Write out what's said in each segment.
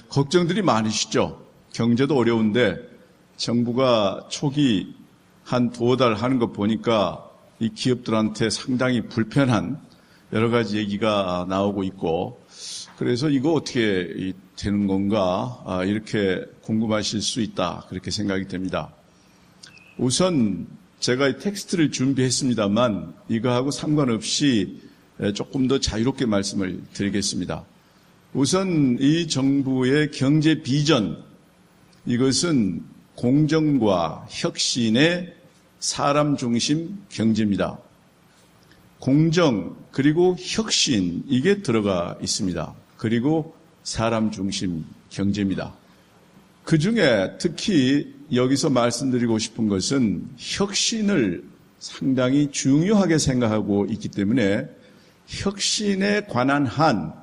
걱정들이 많으시죠. 경제도 어려운데 정부가 초기 한 2달 하는 거 보니까 이 기업들한테 상당히 불편한 여러 가지 얘기가 나오고 있고, 그래서 이거 어떻게 되는 건가 이렇게 궁금하실 수 있다, 그렇게 생각이 됩니다. 우선 제가 이 텍스트를 준비했습니다만 이거하고 상관없이 조금 더 자유롭게 말씀을 드리겠습니다. 우선 이 정부의 경제 비전, 이것은 공정과 혁신의 사람 중심 경제입니다. 공정 그리고 혁신, 이게 들어가 있습니다. 그리고 사람 중심 경제입니다. 그 중에 특히 여기서 말씀드리고 싶은 것은 혁신을 상당히 중요하게 생각하고 있기 때문에 혁신에 관한 한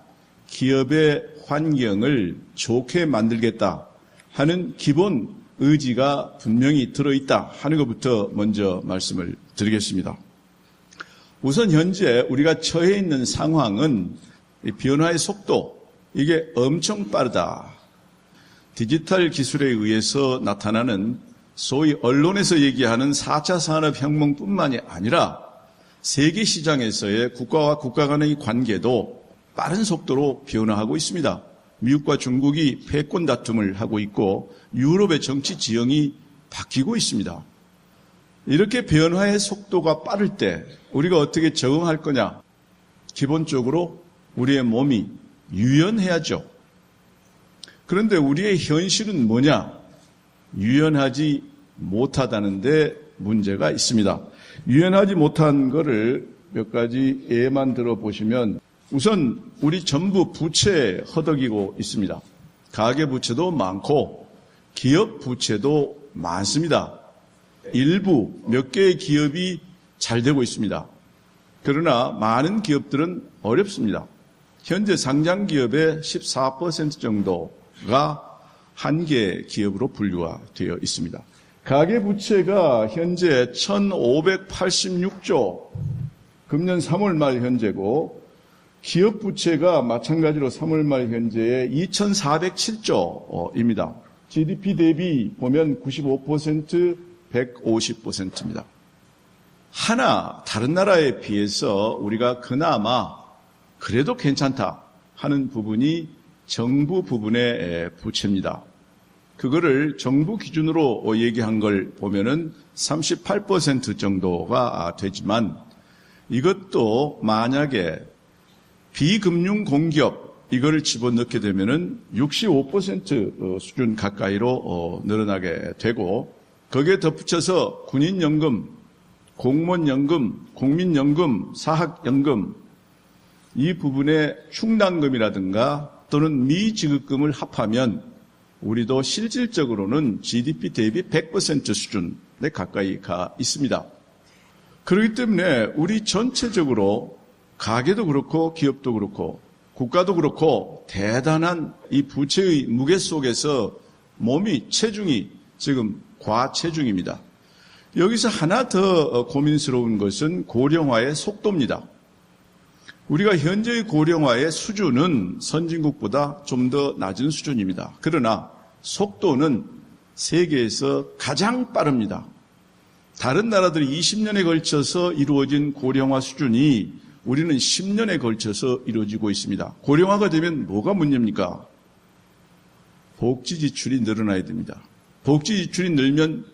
기업의 환경을 좋게 만들겠다 하는 기본 의지가 분명히 들어있다 하는 것부터 먼저 말씀을 드리겠습니다. 우선 현재 우리가 처해 있는 상황은 변화의 속도, 이게 엄청 빠르다. 디지털 기술에 의해서 나타나는 소위 언론에서 얘기하는 4차 산업혁명뿐만이 아니라 세계 시장에서의 국가와 국가 간의 관계도 빠른 속도로 변화하고 있습니다. 미국과 중국이 패권 다툼을 하고 있고 유럽의 정치 지형이 바뀌고 있습니다. 이렇게 변화의 속도가 빠를 때 우리가 어떻게 적응할 거냐? 기본적으로 우리의 몸이 유연해야죠. 그런데 우리의 현실은 뭐냐? 유연하지 못하다는 데 문제가 있습니다. 유연하지 못한 거를 몇 가지 예만 들어보시면, 우선 우리 전부 부채에 허덕이고 있습니다. 가계부채도 많고 기업 부채도 많습니다. 일부 몇 개의 기업이 잘 되고 있습니다. 그러나 많은 기업들은 어렵습니다. 현재 상장 기업의 14% 정도가 한 개 기업으로 분류가 되어 있습니다. 가계부채가 현재 1,586조, 금년 3월 말 현재고, 기업 부채가 마찬가지로 3월 말 현재에 2,407조입니다. GDP 대비 보면 95%, 150%입니다. 하나 다른 나라에 비해서 우리가 그나마 그래도 괜찮다 하는 부분이 정부 부분의 부채입니다. 그거를 정부 기준으로 얘기한 걸 보면은 38% 정도가 되지만, 이것도 만약에 비금융 공기업 이거를 집어넣게 되면은 65% 수준 가까이로 늘어나게 되고, 거기에 덧붙여서 군인연금, 공무원연금, 국민연금, 사학연금, 이 부분의 충당금이라든가 또는 미지급금을 합하면 우리도 실질적으로는 GDP 대비 100% 수준에 가까이 가 있습니다. 그렇기 때문에 우리 전체적으로 가게도 그렇고 기업도 그렇고 국가도 그렇고 대단한 이 부채의 무게 속에서 몸이, 체중이 지금 과체중입니다. 여기서 하나 더 고민스러운 것은 고령화의 속도입니다. 우리가 현재의 고령화의 수준은 선진국보다 좀 더 낮은 수준입니다. 그러나 속도는 세계에서 가장 빠릅니다. 다른 나라들이 20년에 걸쳐서 이루어진 고령화 수준이 우리는 10년에 걸쳐서 이루어지고 있습니다. 고령화가 되면 뭐가 문제입니까? 복지 지출이 늘어나야 됩니다. 복지 지출이 늘면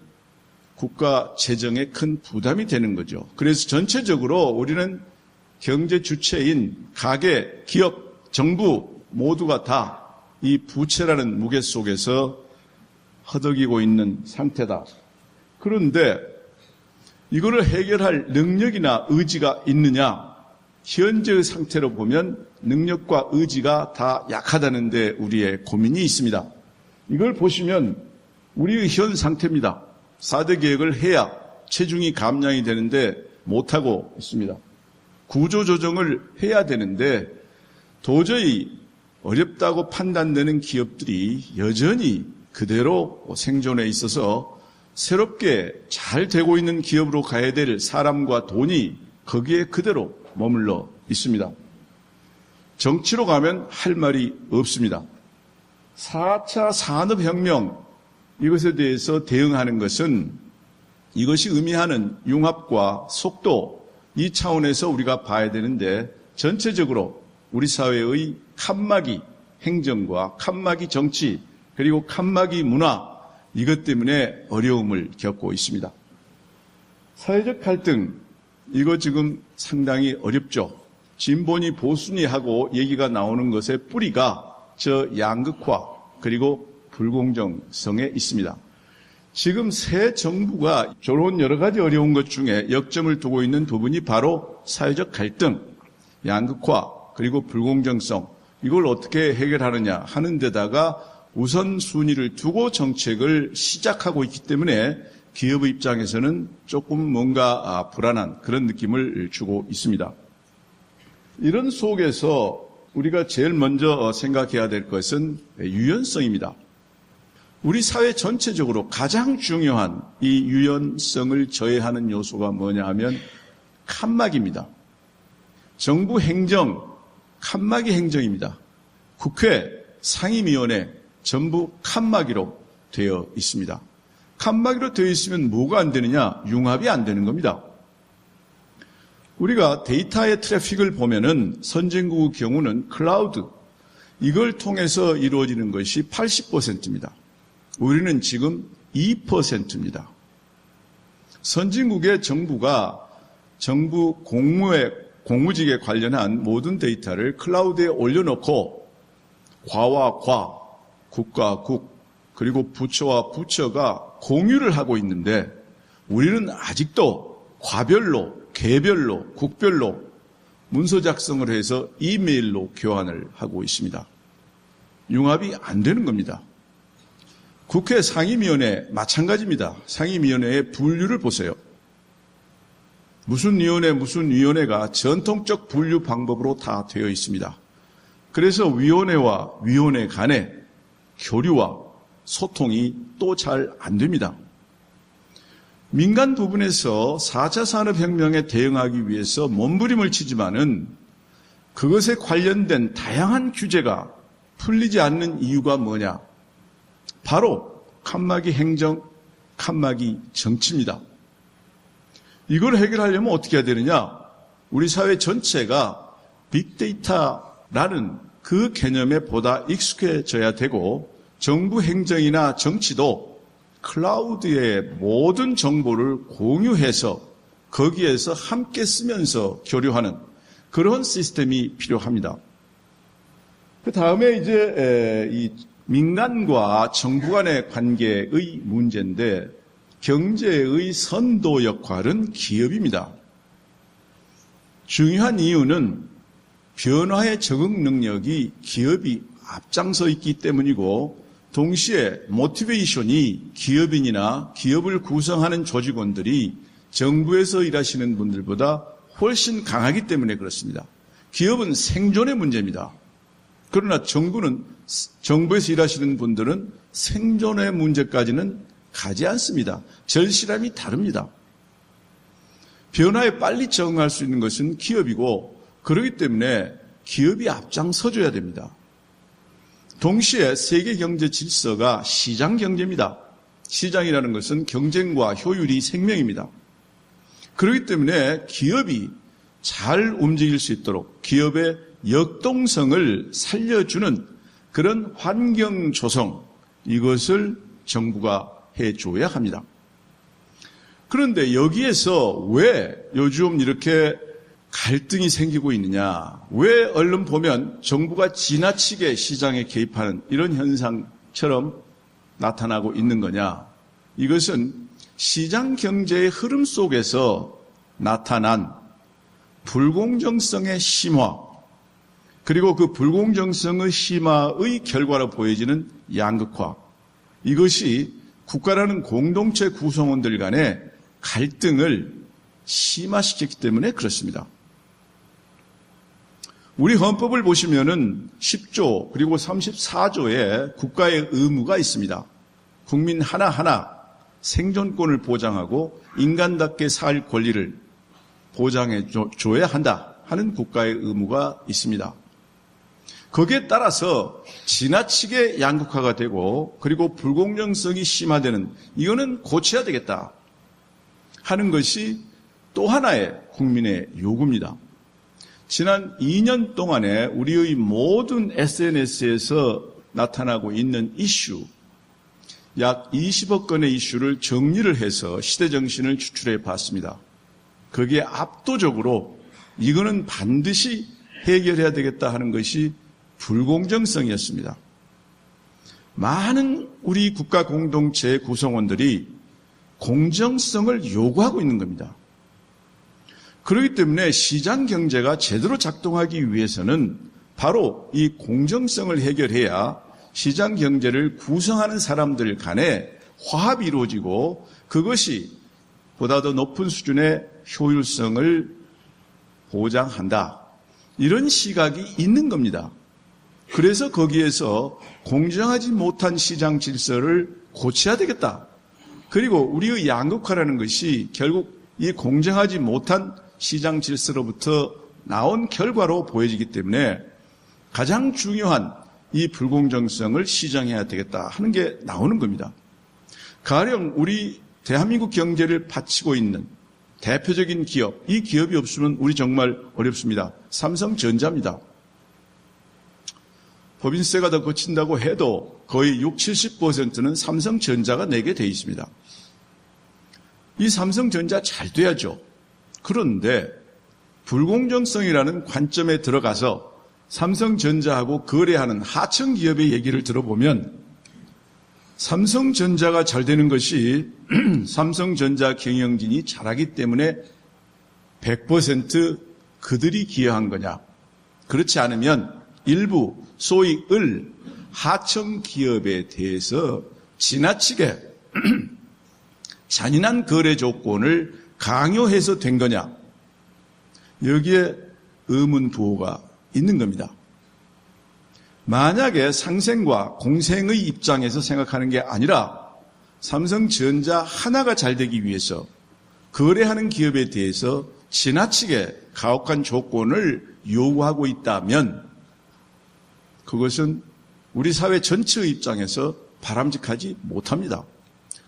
국가 재정에 큰 부담이 되는 거죠. 그래서 전체적으로 우리는 경제 주체인 가계, 기업, 정부 모두가 다 이 부채라는 무게 속에서 허덕이고 있는 상태다. 그런데 이거를 해결할 능력이나 의지가 있느냐? 현재의 상태로 보면 능력과 의지가 다 약하다는 데 우리의 고민이 있습니다. 이걸 보시면 우리의 현 상태입니다. 4대 계획을 해야 체중이 감량이 되는데 못하고 있습니다. 구조조정을 해야 되는데 도저히 어렵다고 판단되는 기업들이 여전히 그대로 생존해 있어서 새롭게 잘 되고 있는 기업으로 가야 될 사람과 돈이 거기에 그대로 머물러 있습니다. 정치로 가면 할 말이 없습니다. 4차 산업혁명 이것에 대해서 대응하는 것은 이것이 의미하는 융합과 속도 이 차원에서 우리가 봐야 되는데 전체적으로 우리 사회의 칸막이 행정과 칸막이 정치 그리고 칸막이 문화 이것 때문에 어려움을 겪고 있습니다. 사회적 갈등 이거 지금 상당히 어렵죠. 진보니 보수니 하고 얘기가 나오는 것의 뿌리가 저 양극화 그리고 불공정성에 있습니다. 지금 새 정부가 저런 여러 가지 어려운 것 중에 역점을 두고 있는 부분이 바로 사회적 갈등, 양극화 그리고 불공정성 이걸 어떻게 해결하느냐 하는 데다가 우선순위를 두고 정책을 시작하고 있기 때문에 기업의 입장에서는 조금 뭔가 불안한 그런 느낌을 주고 있습니다. 이런 속에서 우리가 제일 먼저 생각해야 될 것은 유연성입니다. 우리 사회 전체적으로 가장 중요한 이 유연성을 저해하는 요소가 뭐냐 하면 칸막이입니다. 정부 행정, 칸막이 행정입니다. 국회, 상임위원회 전부 칸막이로 되어 있습니다. 칸막이로 되어 있으면 뭐가 안 되느냐? 융합이 안 되는 겁니다. 우리가 데이터의 트래픽을 보면은 선진국의 경우는 클라우드 이걸 통해서 이루어지는 것이 80%입니다. 우리는 지금 2%입니다. 선진국의 정부가 정부 공무직에 관련한 모든 데이터를 클라우드에 올려놓고 과와 과, 국과 국, 그리고 부처와 부처가 공유를 하고 있는데 우리는 아직도 과별로, 개별로, 국별로 문서 작성을 해서 이메일로 교환을 하고 있습니다. 융합이 안 되는 겁니다. 국회 상임위원회 마찬가지입니다. 상임위원회의 분류를 보세요. 무슨 위원회가 전통적 분류 방법으로 다 되어 있습니다. 그래서 위원회와 위원회 간의 교류와 소통이 또 잘 안 됩니다. 민간 부분에서 4차 산업혁명에 대응하기 위해서 몸부림을 치지만은 그것에 관련된 다양한 규제가 풀리지 않는 이유가 뭐냐? 바로 칸막이 행정, 칸막이 정치입니다. 이걸 해결하려면 어떻게 해야 되느냐? 우리 사회 전체가 빅데이터라는 그 개념에 보다 익숙해져야 되고 정부 행정이나 정치도 클라우드의 모든 정보를 공유해서 거기에서 함께 쓰면서 교류하는 그런 시스템이 필요합니다. 그 다음에 이제 이 민간과 정부 간의 관계의 문제인데 경제의 선도 역할은 기업입니다. 중요한 이유는 변화의 적응 능력이 기업이 앞장서 있기 때문이고 동시에 모티베이션이 기업인이나 기업을 구성하는 조직원들이 정부에서 일하시는 분들보다 훨씬 강하기 때문에 그렇습니다. 기업은 생존의 문제입니다. 그러나 정부에서 일하시는 분들은 생존의 문제까지는 가지 않습니다. 절실함이 다릅니다. 변화에 빨리 적응할 수 있는 것은 기업이고 그렇기 때문에 기업이 앞장서줘야 됩니다. 동시에 세계 경제 질서가 시장 경제입니다. 시장이라는 것은 경쟁과 효율이 생명입니다. 그렇기 때문에 기업이 잘 움직일 수 있도록 기업의 역동성을 살려주는 그런 환경 조성 이것을 정부가 해줘야 합니다. 그런데 여기에서 왜 요즘 이렇게 갈등이 생기고 있느냐? 왜 얼른 보면 정부가 지나치게 시장에 개입하는 이런 현상처럼 나타나고 있는 거냐? 이것은 시장 경제의 흐름 속에서 나타난 불공정성의 심화, 그리고 그 불공정성의 심화의 결과로 보여지는 양극화, 이것이 국가라는 공동체 구성원들 간의 갈등을 심화시켰기 때문에 그렇습니다. 우리 헌법을 보시면은 10조 그리고 34조에 국가의 의무가 있습니다. 국민 하나하나 생존권을 보장하고 인간답게 살 권리를 보장해 줘야 한다 하는 국가의 의무가 있습니다. 거기에 따라서 지나치게 양극화가 되고 그리고 불공정성이 심화되는, 이거는 고쳐야 되겠다 하는 것이 또 하나의 국민의 요구입니다. 지난 2년 동안에 우리의 모든 SNS에서 나타나고 있는 이슈, 약 20억 건의 이슈를 정리를 해서 시대정신을 추출해 봤습니다. 거기에 압도적으로 이거는 반드시 해결해야 되겠다 하는 것이 불공정성이었습니다. 많은 우리 국가 공동체 구성원들이 공정성을 요구하고 있는 겁니다. 그렇기 때문에 시장 경제가 제대로 작동하기 위해서는 바로 이 공정성을 해결해야 시장 경제를 구성하는 사람들 간에 화합이 이루어지고 그것이 보다 더 높은 수준의 효율성을 보장한다. 이런 시각이 있는 겁니다. 그래서 거기에서 공정하지 못한 시장 질서를 고쳐야 되겠다. 그리고 우리의 양극화라는 것이 결국 이 공정하지 못한 시장 질서로부터 나온 결과로 보여지기 때문에 가장 중요한 이 불공정성을 시정해야 되겠다 하는 게 나오는 겁니다. 가령 우리 대한민국 경제를 바치고 있는 대표적인 기업, 이 기업이 없으면 우리 정말 어렵습니다. 삼성전자입니다. 법인세가 더 거친다고 해도 거의 60, 70%는 삼성전자가 내게 돼 있습니다. 이 삼성전자 잘 돼야죠. 그런데 불공정성이라는 관점에 들어가서 삼성전자하고 거래하는 하청 기업의 얘기를 들어보면 삼성전자가 잘 되는 것이 삼성전자 경영진이 잘하기 때문에 100% 그들이 기여한 거냐? 그렇지 않으면 일부 소위 하청 기업에 대해서 지나치게 잔인한 거래 조건을 강요해서 된 거냐? 여기에 의문부호가 있는 겁니다. 만약에 상생과 공생의 입장에서 생각하는 게 아니라 삼성전자 하나가 잘 되기 위해서 거래하는 기업에 대해서 지나치게 가혹한 조건을 요구하고 있다면 그것은 우리 사회 전체의 입장에서 바람직하지 못합니다.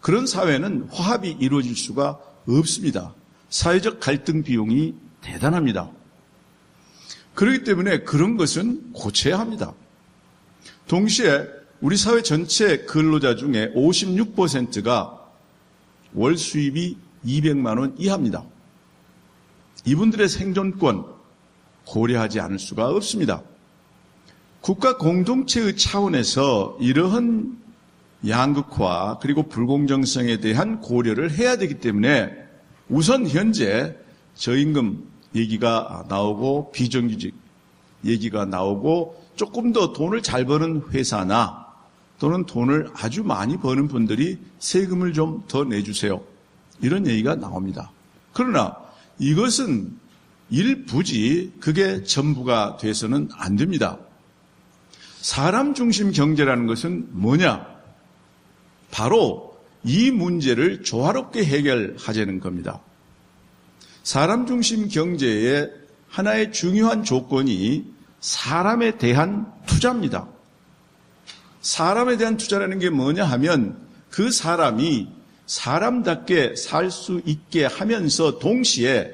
그런 사회는 화합이 이루어질 수가 없습니다. 사회적 갈등 비용이 대단합니다. 그렇기 때문에 그런 것은 고쳐야 합니다. 동시에 우리 사회 전체 근로자 중에 56%가 월 수입이 200만 원 이하입니다. 이분들의 생존권 고려하지 않을 수가 없습니다. 국가 공동체의 차원에서 이러한 양극화 그리고 불공정성에 대한 고려를 해야 되기 때문에 우선 현재 저임금 얘기가 나오고 비정규직 얘기가 나오고 조금 더 돈을 잘 버는 회사나 또는 돈을 아주 많이 버는 분들이 세금을 좀 더 내주세요. 이런 얘기가 나옵니다. 그러나 이것은 일부지 그게 전부가 돼서는 안 됩니다. 사람 중심 경제라는 것은 뭐냐? 바로 이 문제를 조화롭게 해결하자는 겁니다. 사람 중심 경제의 하나의 중요한 조건이 사람에 대한 투자입니다. 사람에 대한 투자라는 게 뭐냐 하면 그 사람이 사람답게 살 수 있게 하면서 동시에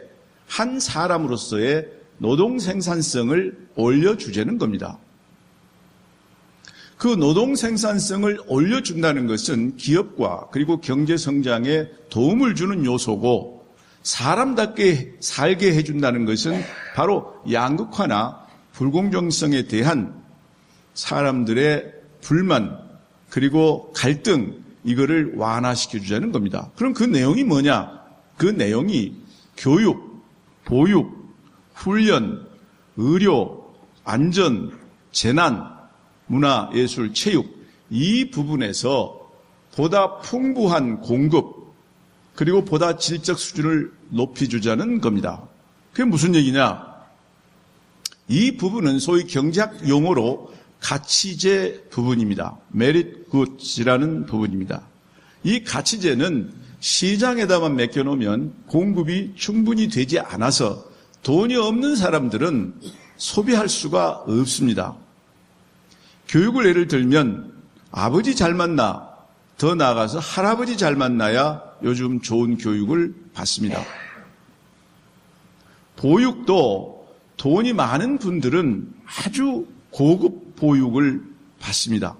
한 사람으로서의 노동 생산성을 올려주자는 겁니다. 그 노동 생산성을 올려준다는 것은 기업과 그리고 경제 성장에 도움을 주는 요소고 사람답게 살게 해준다는 것은 바로 양극화나 불공정성에 대한 사람들의 불만 그리고 갈등 이거를 완화시켜주자는 겁니다. 그럼 그 내용이 뭐냐? 그 내용이 교육, 보육, 훈련, 의료, 안전, 재난, 문화, 예술, 체육 이 부분에서 보다 풍부한 공급 그리고 보다 질적 수준을 높여주자는 겁니다. 그게 무슨 얘기냐? 이 부분은 소위 경제학 용어로 가치제 부분입니다. merit goods라는 부분입니다. 이 가치제는 시장에다만 맡겨놓으면 공급이 충분히 되지 않아서 돈이 없는 사람들은 소비할 수가 없습니다. 교육을 예를 들면 아버지 잘 만나, 더 나아가서 할아버지 잘 만나야 요즘 좋은 교육을 받습니다. 보육도 돈이 많은 분들은 아주 고급 보육을 받습니다.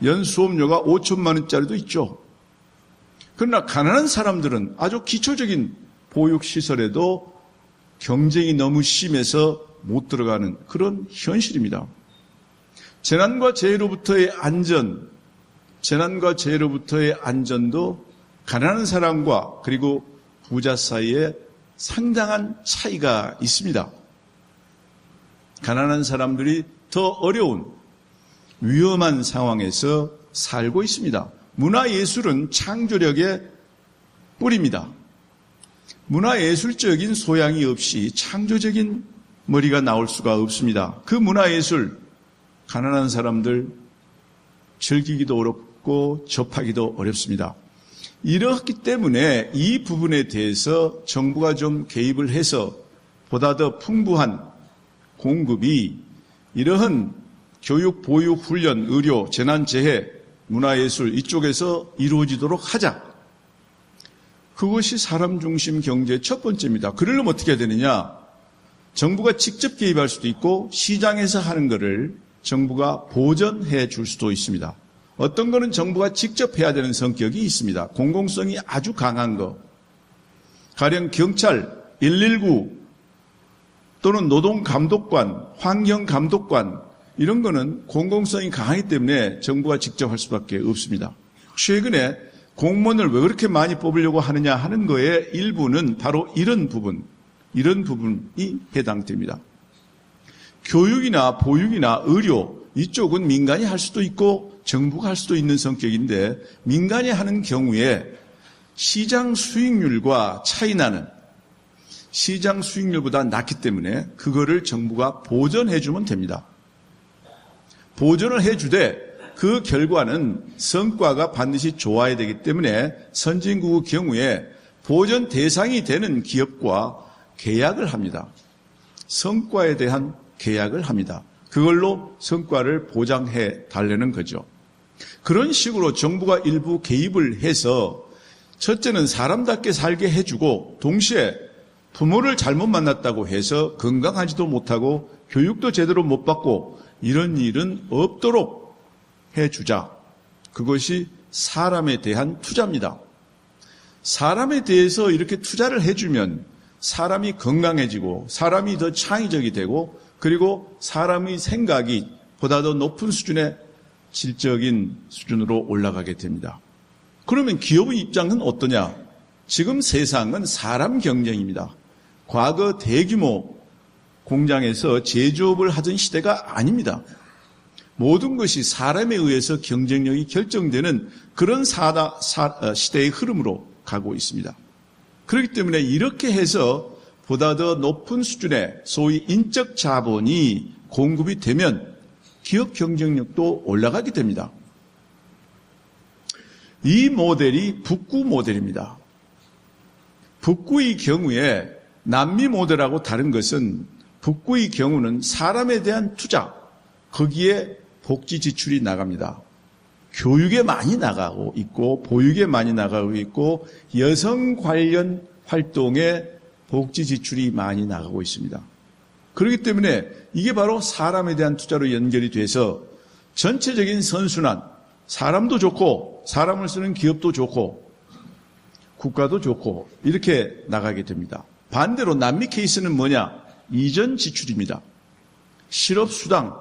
연 수업료가 5천만 원짜리도 있죠. 그러나 가난한 사람들은 아주 기초적인 보육시설에도 경쟁이 너무 심해서 못 들어가는 그런 현실입니다. 재난과 재해로부터의 안전도 가난한 사람과 그리고 부자 사이에 상당한 차이가 있습니다. 가난한 사람들이 더 어려운 위험한 상황에서 살고 있습니다. 문화예술은 창조력의 뿌리입니다. 문화예술적인 소양이 없이 창조적인 머리가 나올 수가 없습니다. 그 문화예술, 가난한 사람들 즐기기도 어렵고 접하기도 어렵습니다. 이렇기 때문에 이 부분에 대해서 정부가 좀 개입을 해서 보다 더 풍부한 공급이 이러한 교육, 보육, 훈련, 의료, 재난재해, 문화예술 이쪽에서 이루어지도록 하자. 그것이 사람 중심 경제의 첫 번째입니다. 그러려면 어떻게 해야 되느냐? 정부가 직접 개입할 수도 있고 시장에서 하는 것을 정부가 보전해 줄 수도 있습니다. 어떤 거는 정부가 직접 해야 되는 성격이 있습니다. 공공성이 아주 강한 거. 가령 경찰, 119 또는 노동감독관, 환경감독관 이런 거는 공공성이 강하기 때문에 정부가 직접 할 수밖에 없습니다. 최근에 공무원을 왜 그렇게 많이 뽑으려고 하느냐 하는 거에 일부는 바로 이런 부분이 해당됩니다. 교육이나 보육이나 의료 이쪽은 민간이 할 수도 있고 정부가 할 수도 있는 성격인데 민간이 하는 경우에 시장 수익률과 차이 나는 시장 수익률보다 낮기 때문에 그거를 정부가 보전해 주면 됩니다. 보전을 해주되 그 결과는 성과가 반드시 좋아야 되기 때문에 선진국의 경우에 보전 대상이 되는 기업과 계약을 합니다. 성과에 대한 계약을 합니다. 그걸로 성과를 보장해 달라는 거죠. 그런 식으로 정부가 일부 개입을 해서 첫째는 사람답게 살게 해주고 동시에 부모를 잘못 만났다고 해서 건강하지도 못하고 교육도 제대로 못 받고 이런 일은 없도록 해주자. 그것이 사람에 대한 투자입니다. 사람에 대해서 이렇게 투자를 해주면 사람이 건강해지고 사람이 더 창의적이 되고 그리고 사람의 생각이 보다 더 높은 수준의 질적인 수준으로 올라가게 됩니다. 그러면 기업의 입장은 어떠냐? 지금 세상은 사람 경쟁입니다. 과거 대규모 공장에서 제조업을 하던 시대가 아닙니다. 모든 것이 사람에 의해서 경쟁력이 결정되는 그런 시대의 흐름으로 가고 있습니다. 그렇기 때문에 이렇게 해서 보다 더 높은 수준의 소위 인적 자본이 공급이 되면 기업 경쟁력도 올라가게 됩니다. 이 모델이 북구 모델입니다. 북구의 경우에 남미 모델하고 다른 것은 북구의 경우는 사람에 대한 투자, 거기에 복지 지출이 나갑니다. 교육에 많이 나가고 있고 보육에 많이 나가고 있고 여성 관련 활동에 복지 지출이 많이 나가고 있습니다. 그렇기 때문에 이게 바로 사람에 대한 투자로 연결이 돼서 전체적인 선순환, 사람도 좋고 사람을 쓰는 기업도 좋고 국가도 좋고 이렇게 나가게 됩니다. 반대로 남미 케이스는 뭐냐? 이전 지출입니다. 실업수당,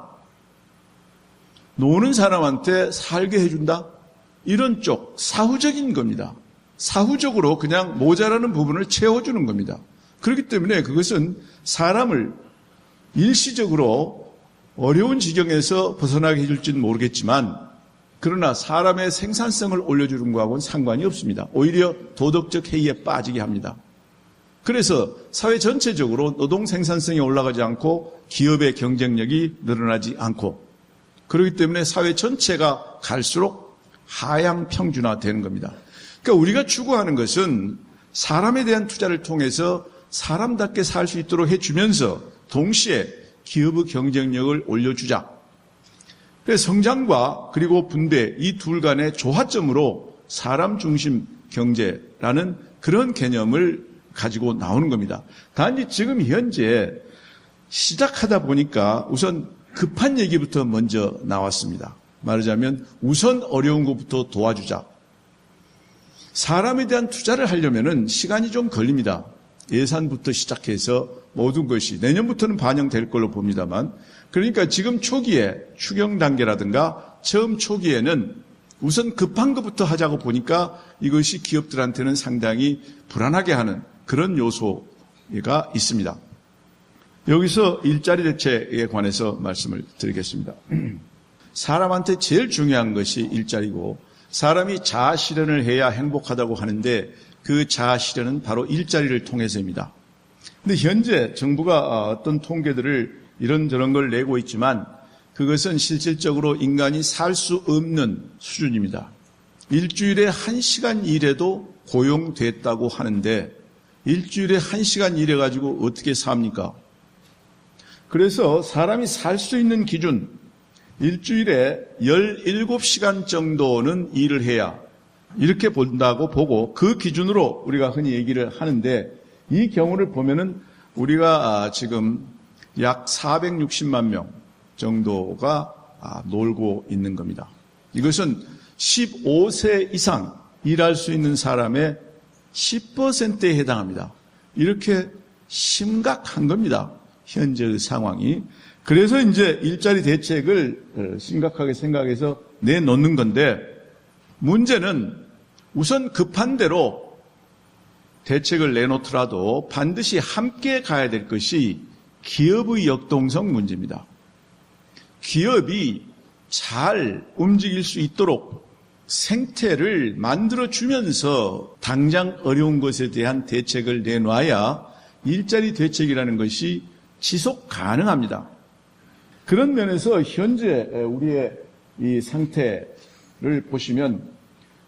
노는 사람한테 살게 해준다? 이런 쪽, 사후적인 겁니다. 사후적으로 그냥 모자라는 부분을 채워주는 겁니다. 그렇기 때문에 그것은 사람을 일시적으로 어려운 지경에서 벗어나게 해줄지는 모르겠지만 그러나 사람의 생산성을 올려주는 거하고는 상관이 없습니다. 오히려 도덕적 해이에 빠지게 합니다. 그래서 사회 전체적으로 노동 생산성이 올라가지 않고 기업의 경쟁력이 늘어나지 않고 그렇기 때문에 사회 전체가 갈수록 하향 평준화되는 겁니다. 그러니까 우리가 추구하는 것은 사람에 대한 투자를 통해서 사람답게 살 수 있도록 해주면서 동시에 기업의 경쟁력을 올려주자. 그래서 성장과 그리고 분배 이 둘 간의 조화점으로 사람 중심 경제라는 그런 개념을 가지고 나오는 겁니다. 단지 지금 현재 시작하다 보니까 우선 급한 얘기부터 먼저 나왔습니다. 말하자면 우선 어려운 것부터 도와주자. 사람에 대한 투자를 하려면은 시간이 좀 걸립니다. 예산부터 시작해서 모든 것이 내년부터는 반영될 걸로 봅니다만, 그러니까 지금 초기에 추경 단계라든가 처음 초기에는 우선 급한 것부터 하자고 보니까 이것이 기업들한테는 상당히 불안하게 하는 그런 요소가 있습니다. 여기서 일자리 대책에 관해서 말씀을 드리겠습니다. 사람한테 제일 중요한 것이 일자리고, 사람이 자아 실현을 해야 행복하다고 하는데 그 자아 실현은 바로 일자리를 통해서입니다. 근데 현재 정부가 어떤 통계들을 이런저런 걸 내고 있지만 그것은 실질적으로 인간이 살 수 없는 수준입니다. 일주일에 1시간 일해도 고용됐다고 하는데 일주일에 1시간 일해가지고 어떻게 삽니까? 그래서 사람이 살 수 있는 기준, 일주일에 17시간 정도는 일을 해야 이렇게 본다고 보고 그 기준으로 우리가 흔히 얘기를 하는데 이 경우를 보면은 우리가 지금 약 460만 명 정도가 놀고 있는 겁니다. 이것은 15세 이상 일할 수 있는 사람의 10%에 해당합니다. 이렇게 심각한 겁니다. 현재의 상황이. 그래서 이제 일자리 대책을 심각하게 생각해서 내놓는 건데 문제는 우선 급한 대로 대책을 내놓더라도 반드시 함께 가야 될 것이 기업의 역동성 문제입니다. 기업이 잘 움직일 수 있도록 생태를 만들어주면서 당장 어려운 것에 대한 대책을 내놔야 일자리 대책이라는 것이 지속 가능합니다. 그런 면에서 현재 우리의 이 상태를 보시면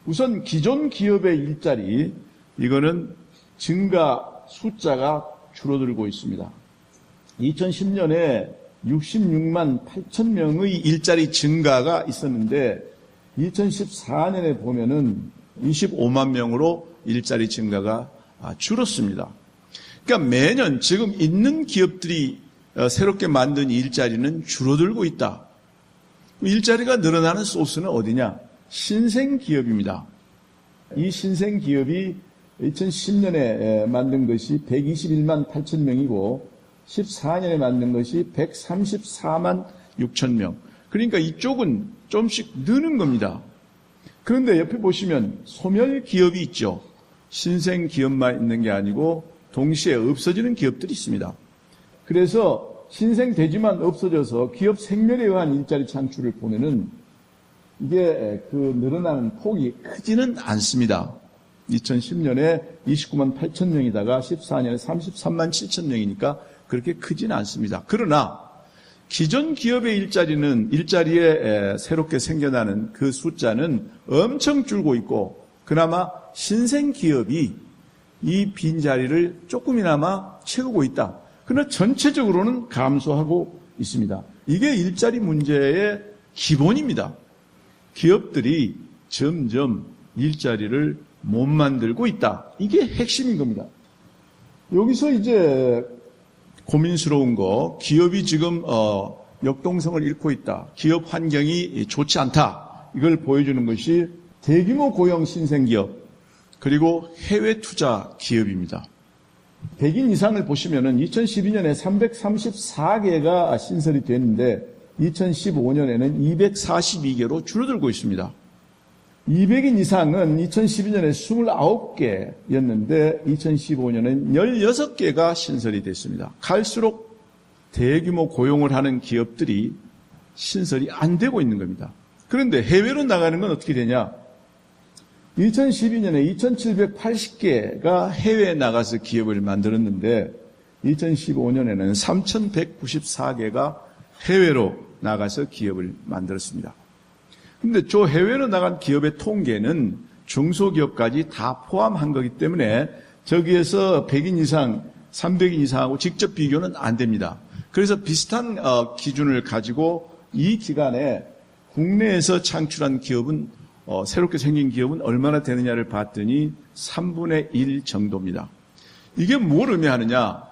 우선 기존 기업의 일자리, 이거는 증가 숫자가 줄어들고 있습니다. 2010년에 66만 8천 명의 일자리 증가가 있었는데 2014년에 보면은 25만 명으로 일자리 증가가 줄었습니다. 그러니까 매년 지금 있는 기업들이 새롭게 만든 일자리는 줄어들고 있다. 일자리가 늘어나는 소스는 어디냐? 신생기업입니다. 이 신생기업이 2010년에 만든 것이 121만 8천 명이고 14년에 만든 것이 134만 6천 명. 그러니까 이쪽은 좀씩 느는 겁니다. 그런데 옆에 보시면 소멸기업이 있죠. 신생기업만 있는 게 아니고 동시에 없어지는 기업들이 있습니다. 그래서 신생되지만 없어져서 기업 생멸에 의한 일자리 창출을 보면은 이게 그 늘어나는 폭이 크지는 않습니다. 2010년에 29만 8천 명이다가 14년에 33만 7천 명이니까 그렇게 크지는 않습니다. 그러나 기존 기업의 일자리에 새롭게 생겨나는 그 숫자는 엄청 줄고 있고 그나마 신생 기업이 이 빈자리를 조금이나마 채우고 있다. 그러나 전체적으로는 감소하고 있습니다. 이게 일자리 문제의 기본입니다. 기업들이 점점 일자리를 못 만들고 있다. 이게 핵심인 겁니다. 여기서 이제 고민스러운 거, 기업이 지금 역동성을 잃고 있다. 기업 환경이 좋지 않다. 이걸 보여주는 것이 대규모 고용 신생기업 그리고 해외 투자 기업입니다. 100인 이상을 보시면은 2012년에 334개가 신설이 됐는데 2015년에는 242개로 줄어들고 있습니다. 200인 이상은 2012년에 29개였는데 2015년엔 16개가 신설이 됐습니다. 갈수록 대규모 고용을 하는 기업들이 신설이 안 되고 있는 겁니다. 그런데 해외로 나가는 건 어떻게 되냐? 2012년에 2780개가 해외에 나가서 기업을 만들었는데 2015년에는 3194개가 해외로 나가서 기업을 만들었습니다. 근데 저 해외로 나간 기업의 통계는 중소기업까지 다 포함한 거기 때문에 저기에서 100인 이상, 300인 이상하고 직접 비교는 안 됩니다. 그래서 비슷한 기준을 가지고 이 기간에 국내에서 창출한 기업은 새롭게 생긴 기업은 얼마나 되느냐를 봤더니 3분의 1 정도입니다. 이게 뭘 의미하느냐?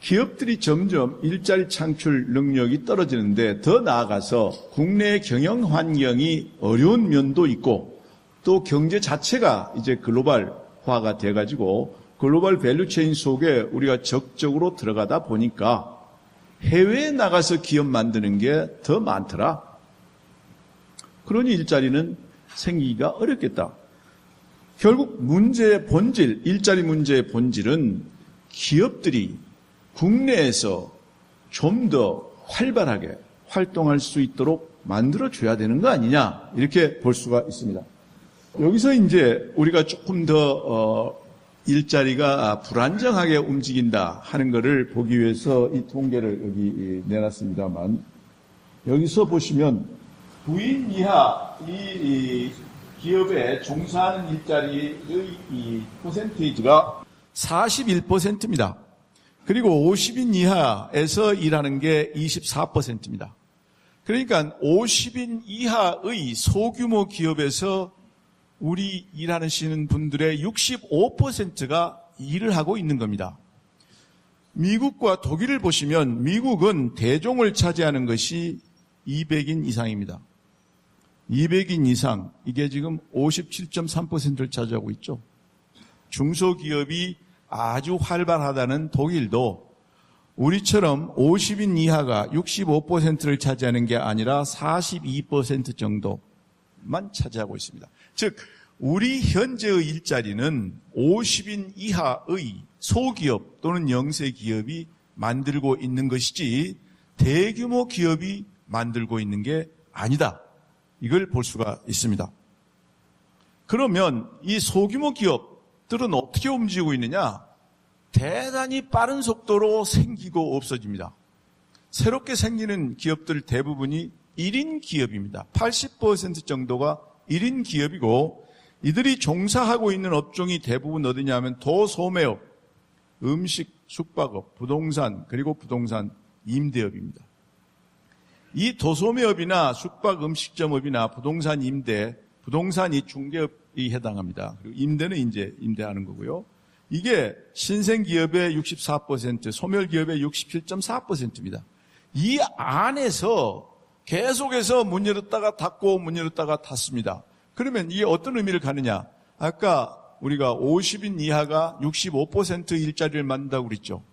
기업들이 점점 일자리 창출 능력이 떨어지는데 더 나아가서 국내 경영 환경이 어려운 면도 있고 또 경제 자체가 이제 글로벌화가 돼가지고 글로벌 밸류체인 속에 우리가 적극적으로 들어가다 보니까 해외에 나가서 기업 만드는 게 더 많더라. 그러니 일자리는 생기기가 어렵겠다. 결국 문제의 본질, 일자리 문제의 본질은 기업들이 국내에서 좀 더 활발하게 활동할 수 있도록 만들어줘야 되는 거 아니냐, 이렇게 볼 수가 있습니다. 여기서 이제 우리가 조금 더 일자리가 불안정하게 움직인다 하는 것을 보기 위해서 이 통계를 여기 내놨습니다만, 여기서 보시면 부인 이하 이 기업에 종사하는 일자리의 이 퍼센테이지가 41%입니다. 그리고 50인 이하에서 일하는 게 24%입니다. 그러니까 50인 이하의 소규모 기업에서 우리 일하시는 분들의 65%가 일을 하고 있는 겁니다. 미국과 독일을 보시면 미국은 대종을 차지하는 것이 200인 이상입니다. 200인 이상, 이게 지금 57.3%를 차지하고 있죠. 중소기업이 아주 활발하다는 독일도 우리처럼 50인 이하가 65%를 차지하는 게 아니라 42% 정도만 차지하고 있습니다. 즉 우리 현재의 일자리는 50인 이하의 소기업 또는 영세기업이 만들고 있는 것이지 대규모 기업이 만들고 있는 게 아니다. 이걸 볼 수가 있습니다. 그러면 이 소규모 기업들은 어떻게 움직이고 있느냐? 대단히 빠른 속도로 생기고 없어집니다. 새롭게 생기는 기업들 대부분이 1인 기업입니다. 80% 정도가 1인 기업이고 이들이 종사하고 있는 업종이 대부분 어디냐면 도소매업, 음식, 숙박업, 부동산, 그리고 부동산 임대업입니다. 이 도소매업이나 숙박 음식점업이나 부동산 임대, 부동산이 중개업이 해당합니다. 그리고 임대는 이제 임대하는 거고요. 이게 신생기업의 64%, 소멸기업의 67.4%입니다. 이 안에서 계속해서 문 열었다가 닫고 문 열었다가 닫습니다. 그러면 이게 어떤 의미를 가느냐? 아까 우리가 50인 이하가 65% 일자리를 만든다고 그랬죠.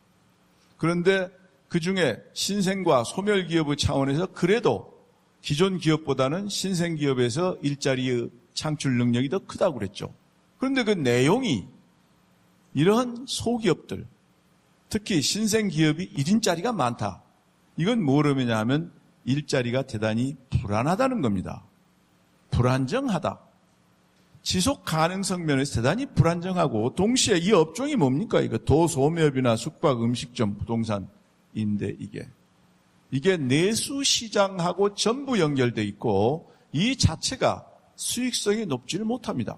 그런데 그중에 신생과 소멸기업의 차원에서 그래도 기존 기업보다는 신생기업에서 일자리의 창출 능력이 더 크다고 그랬죠. 그런데 그 내용이 이러한 소기업들, 특히 신생기업이 1인짜리가 많다. 이건 뭘 의미냐 하면 일자리가 대단히 불안하다는 겁니다. 불안정하다. 지속 가능성 면에서 대단히 불안정하고 동시에 이 업종이 뭡니까? 이거 도소매업이나 숙박, 음식점, 부동산 인데 이게 내수 시장하고 전부 연결돼 있고 이 자체가 수익성이 높지를 못합니다.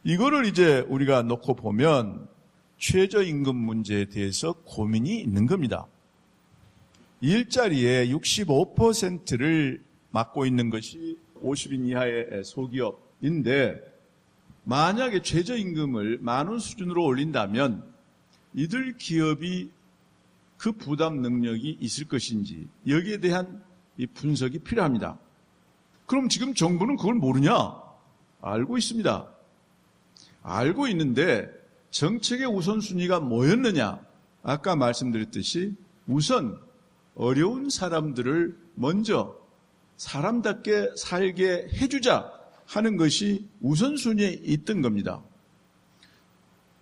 이거를 이제 우리가 놓고 보면 최저임금 문제에 대해서 고민이 있는 겁니다. 일자리의 65%를 맡고 있는 것이 50인 이하의 소기업인데 만약에 최저임금을 10,000원 수준으로 올린다면 이들 기업이 그 부담 능력이 있을 것인지 여기에 대한 이 분석이 필요합니다. 그럼 지금 정부는 그걸 모르냐? 알고 있습니다. 알고 있는데 정책의 우선순위가 뭐였느냐? 아까 말씀드렸듯이 우선 어려운 사람들을 먼저 사람답게 살게 해주자 하는 것이 우선순위에 있던 겁니다.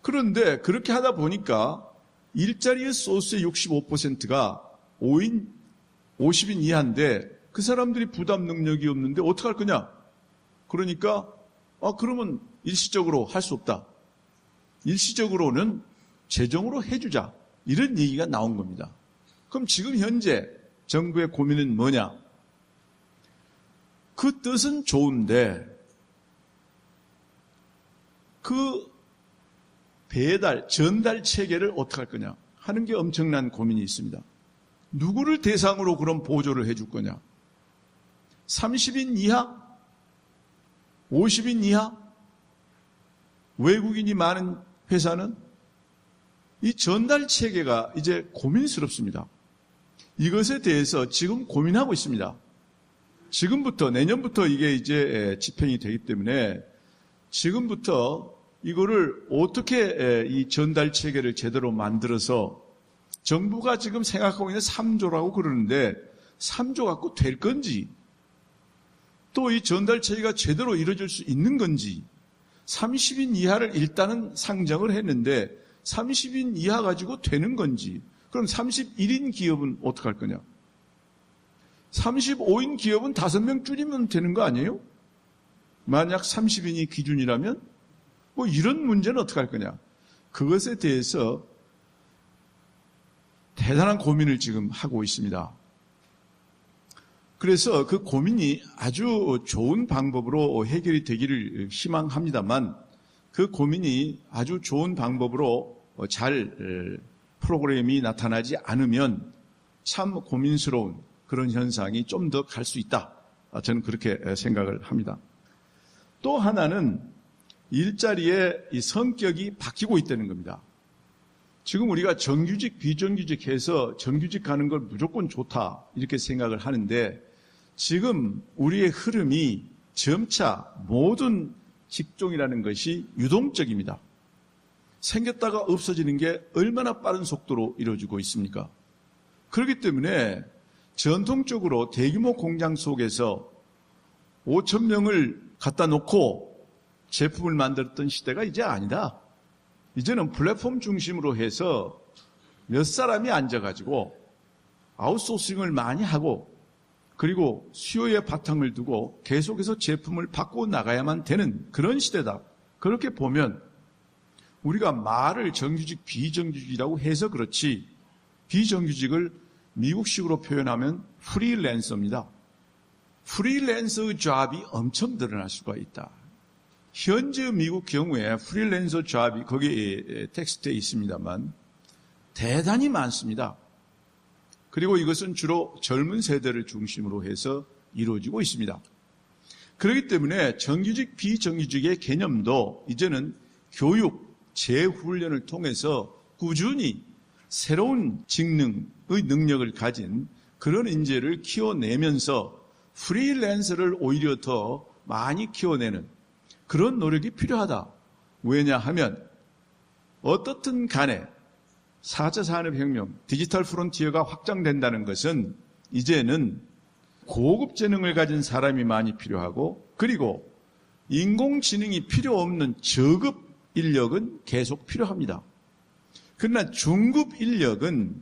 그런데 그렇게 하다 보니까 일자리의 소스의 65%가 50인 이하인데 그 사람들이 부담 능력이 없는데 어떡할 거냐? 그러니까 그러면 일시적으로 할 수 없다. 일시적으로는 재정으로 해주자. 이런 얘기가 나온 겁니다. 그럼 지금 현재 정부의 고민은 뭐냐? 그 뜻은 좋은데 그 전달 체계를 어떻게 할 거냐 하는 게 엄청난 고민이 있습니다. 누구를 대상으로 그런 보조를 해줄 거냐? 30인 이하? 50인 이하? 외국인이 많은 회사는? 이 전달 체계가 이제 고민스럽습니다. 이것에 대해서 지금 고민하고 있습니다. 지금부터, 내년부터 이게 이제 집행이 되기 때문에 지금부터 이거를 어떻게 이 전달 체계를 제대로 만들어서 정부가 지금 생각하고 있는 3조라고 그러는데 3조 갖고 될 건지, 또 이 전달 체계가 제대로 이루어질 수 있는 건지, 30인 이하를 일단은 상정을 했는데 30인 이하 가지고 되는 건지, 그럼 31인 기업은 어떡할 거냐? 35인 기업은 5명 줄이면 되는 거 아니에요? 만약 30인이 기준이라면 뭐 이런 문제는 어떡할 거냐? 그것에 대해서 대단한 고민을 지금 하고 있습니다. 그래서 그 고민이 아주 좋은 방법으로 해결이 되기를 희망합니다만, 그 고민이 아주 좋은 방법으로 잘 프로그램이 나타나지 않으면 참 고민스러운 그런 현상이 좀 더 갈 수 있다. 저는 그렇게 생각을 합니다. 또 하나는 일자리의 이 성격이 바뀌고 있다는 겁니다. 지금 우리가 정규직, 비정규직 해서 정규직 가는 걸 무조건 좋다 이렇게 생각을 하는데, 지금 우리의 흐름이 점차 모든 직종이라는 것이 유동적입니다. 생겼다가 없어지는 게 얼마나 빠른 속도로 이루어지고 있습니까? 그렇기 때문에 전통적으로 대규모 공장 속에서 5,000명을 갖다 놓고 제품을 만들었던 시대가 이제 아니다. 이제는 플랫폼 중심으로 해서 몇 사람이 앉아가지고 아웃소싱을 많이 하고, 그리고 수요의 바탕을 두고 계속해서 제품을 바꾸어 나가야만 되는 그런 시대다. 그렇게 보면 우리가 말을 정규직, 비정규직이라고 해서 그렇지, 비정규직을 미국식으로 표현하면 프리랜서입니다. 프리랜서 잡이 엄청 늘어날 수가 있다. 현재 미국 경우에 프리랜서 잡이 거기에 텍스트에 있습니다만 대단히 많습니다. 그리고 이것은 주로 젊은 세대를 중심으로 해서 이루어지고 있습니다. 그렇기 때문에 정규직, 비정규직의 개념도 이제는 교육, 재훈련을 통해서 꾸준히 새로운 직능의 능력을 가진 그런 인재를 키워내면서 프리랜서를 오히려 더 많이 키워내는 그런 노력이 필요하다. 왜냐하면 어떻든 간에 4차 산업혁명, 디지털 프론티어가 확장된다는 것은 이제는 고급 재능을 가진 사람이 많이 필요하고, 그리고 인공지능이 필요 없는 저급 인력은 계속 필요합니다. 그러나 중급 인력은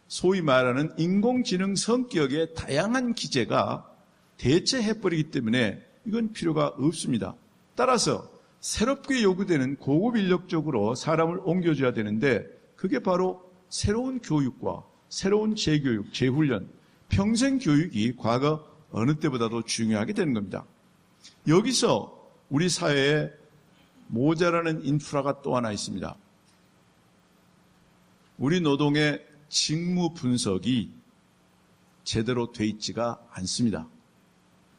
소위 말하는 인공지능 성격의 다양한 기제가 대체해버리기 때문에 이건 필요가 없습니다. 따라서 새롭게 요구되는 고급 인력 쪽으로 사람을 옮겨줘야 되는데, 그게 바로 새로운 교육과 새로운 재교육, 재훈련, 평생 교육이 과거 어느 때보다도 중요하게 되는 겁니다. 여기서 우리 사회에 모자라는 인프라가 또 하나 있습니다. 우리 노동의 직무 분석이 제대로 돼 있지가 않습니다.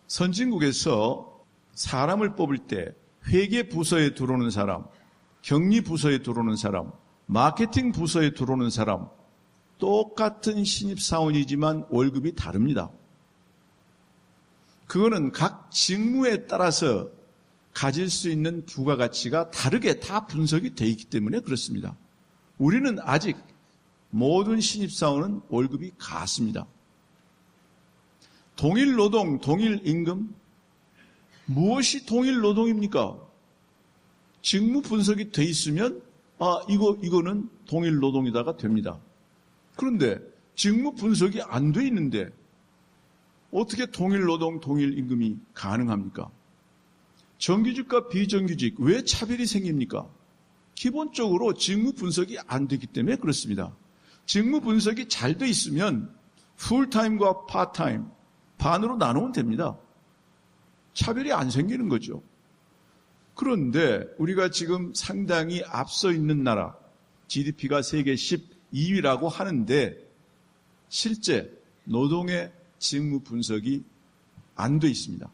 선진국에서 사람을 뽑을 때 회계 부서에 들어오는 사람, 격리 부서에 들어오는 사람, 마케팅 부서에 들어오는 사람, 똑같은 신입사원이지만 월급이 다릅니다. 그거는 각 직무에 따라서 가질 수 있는 부가가치가 다르게 다 분석이 되어 있기 때문에 그렇습니다. 우리는 아직 모든 신입사원은 월급이 같습니다. 동일 노동, 동일 임금? 무엇이 동일 노동입니까? 직무 분석이 돼 있으면 이거는 동일 노동이다가 됩니다. 그런데 직무 분석이 안 돼 있는데 어떻게 동일 노동, 동일 임금이 가능합니까? 정규직과 비정규직, 왜 차별이 생깁니까? 기본적으로 직무 분석이 안 되기 때문에 그렇습니다. 직무 분석이 잘 돼 있으면 풀타임과 파타임, 반으로 나누면 됩니다. 차별이 안 생기는 거죠. 그런데 우리가 지금 상당히 앞서 있는 나라, GDP가 세계 12위라고 하는데 실제 노동의 직무 분석이 안 돼 있습니다.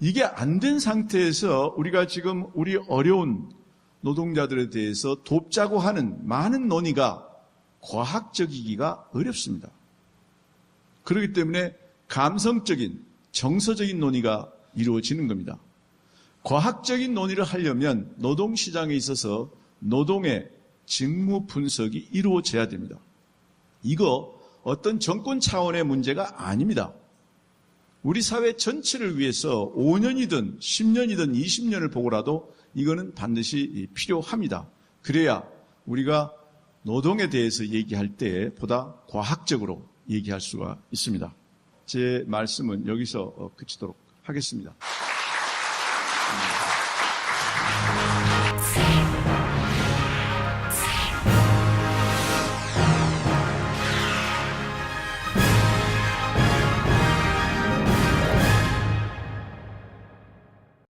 이게 안 된 상태에서 우리가 지금 우리 어려운 노동자들에 대해서 돕자고 하는 많은 논의가 과학적이기가 어렵습니다. 그렇기 때문에 감성적인, 정서적인 논의가 이루어지는 겁니다. 과학적인 논의를 하려면 노동시장에 있어서 노동의 직무 분석이 이루어져야 됩니다. 이거 어떤 정권 차원의 문제가 아닙니다. 우리 사회 전체를 위해서 5년이든 10년이든 20년을 보고라도 이거는 반드시 필요합니다. 그래야 우리가 노동에 대해서 얘기할 때 보다 과학적으로 얘기할 수가 있습니다. 제 말씀은 여기서 그치도록 하겠습니다.